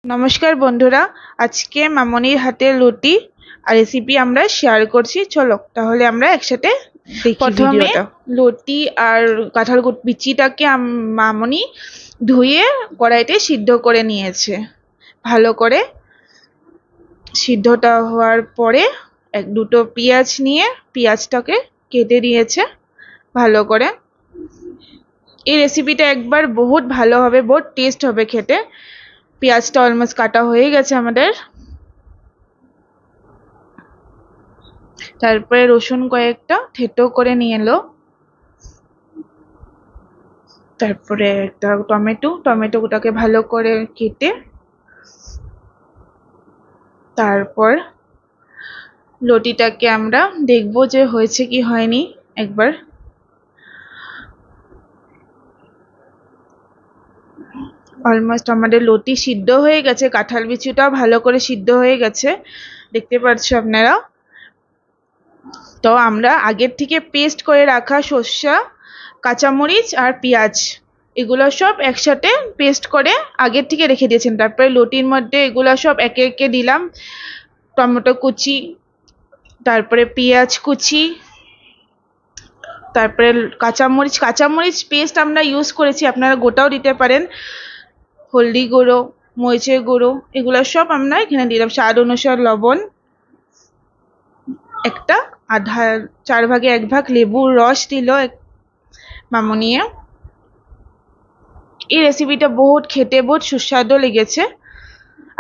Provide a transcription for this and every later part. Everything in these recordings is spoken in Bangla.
নমস্কার বন্ধুরা, আজকে মামনির হাতের রুটি আর রেসিপি আমরা শেয়ার করছি। চলো তাহলে আমরা একসাথে দেখি। প্রথমে রুটি আর কাঁঠাল বিচিটাকে মামনি ধুয়ে কড়াইতে সিদ্ধ করে নিয়েছে। ভালো করে সিদ্ধটা হওয়ার পরে দুটো পেঁয়াজ নিয়ে পেঁয়াজটাকে কেটে দিয়েছে ভালো করে। এই রেসিপিটা একবার বহুত ভালো হবে, বহুত টেস্ট হবে খেতে। পেঁয়াজটা অলমোস্ট কাটা হয়ে গেছে আমাদের। তারপরে রসুন কয়েকটা থেতো করে নিয়ে এলো। তারপরে একটা টমেটোটাকে ভালো করে কেটে তারপর লটিটাকে আমরা দেখবো যে হয়েছে কি হয়নি একবার। অলমোস্ট আমাদের লটি সিদ্ধ হয়ে গেছে, কাঁঠাল বিচিটাও ভালো করে সিদ্ধ হয়ে গেছে, দেখতে পাচ্ছ আপনারা। তো আমরা আগের থেকে পেস্ট করে রাখা সর্ষা, কাঁচামরিচ আর পেঁয়াজ এগুলো সব একসাথে পেস্ট করে আগের থেকে রেখে দিয়েছেন। তারপরে লটির মধ্যে এগুলো সব একে একে দিলাম। টমেটো কুচি, তারপরে পেঁয়াজ কুচি, তারপরে কাঁচামরিচ পেস্ট আমরা ইউজ করেছি, আপনারা গোটাও দিতে পারেন। হলদি গুঁড়ো, মরিচের গুঁড়ো এগুলো সব আমরা এখানে দিলাম। স্বাদ অনুসার লবণ, একটা আধা 1/4 লেবুর রস দিল মামনিয়ে। এই রেসিপিটা বহুত খেতে বহুত সুস্বাদু লেগেছে,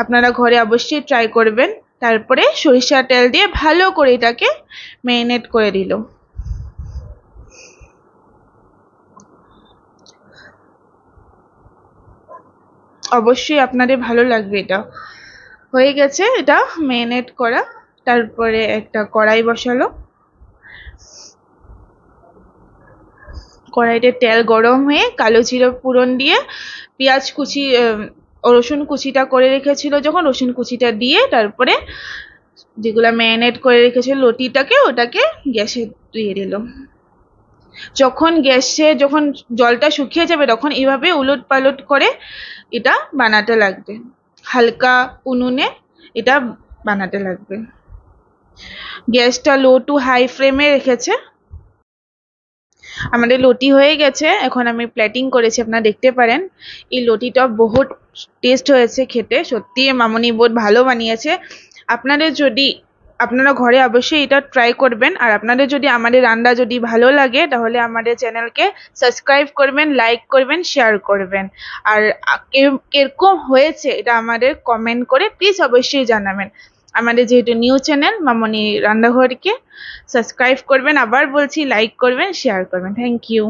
আপনারা ঘরে অবশ্যই ট্রাই করবেন। তারপরে সরিষার তেল দিয়ে ভালো করে এটাকে ম্যারিনেট করে দিল। অবশ্যই আপনাদের ভালো লাগবে। এটা হয়ে গেছে, এটা ম্যারিনেট করা। তারপরে একটা কড়াই বসালো, কড়াইতে তেল গরম হয়ে কালো জিরা ফোড়ন দিয়ে পেঁয়াজ কুচি রসুন কুচিটা করে রেখেছিল, যখন রসুন কুচিটা দিয়ে তারপরে যেগুলা ম্যারিনেট করে রেখেছিল লটিটাকে ওটাকে গ্যাসে দিয়ে দিল। যখন জলটা শুকিয়ে যাবে তখন এইভাবে উলট পালট করে এটা বানাতে লাগবে, হালকা উনুনে এটা বানাতে লাগবে। গ্যাসটা লো টু হাই ফ্লেমে রেখেছে। আমাদের লটি হয়ে গেছে, এখন আমি প্লেটিং করেছি, আপনারা দেখতে পারেন। এই লটিটা বহুত টেস্ট হয়েছে খেতে, সত্যি মামনি বহুত ভালো বানিয়েছে। আপনারা ঘরে অবশ্যই এটা ট্রাই করবেন। আর আপনাদের যদি আমাদের রান্না যদি ভালো লাগে তাহলে আমাদের চ্যানেলকে সাবস্ক্রাইব করবেন, লাইক করবেন, শেয়ার করবেন। আর কিরকম হয়েছে এটা আমাদের কমেন্ট করে প্লিজ অবশ্যই জানাবেন। আমাদের যেহেতু নিউ চ্যানেল মামনি রান্নাঘরকে সাবস্ক্রাইব করবেন, আবার বলছি লাইক করবেন, শেয়ার করবেন। Thank you.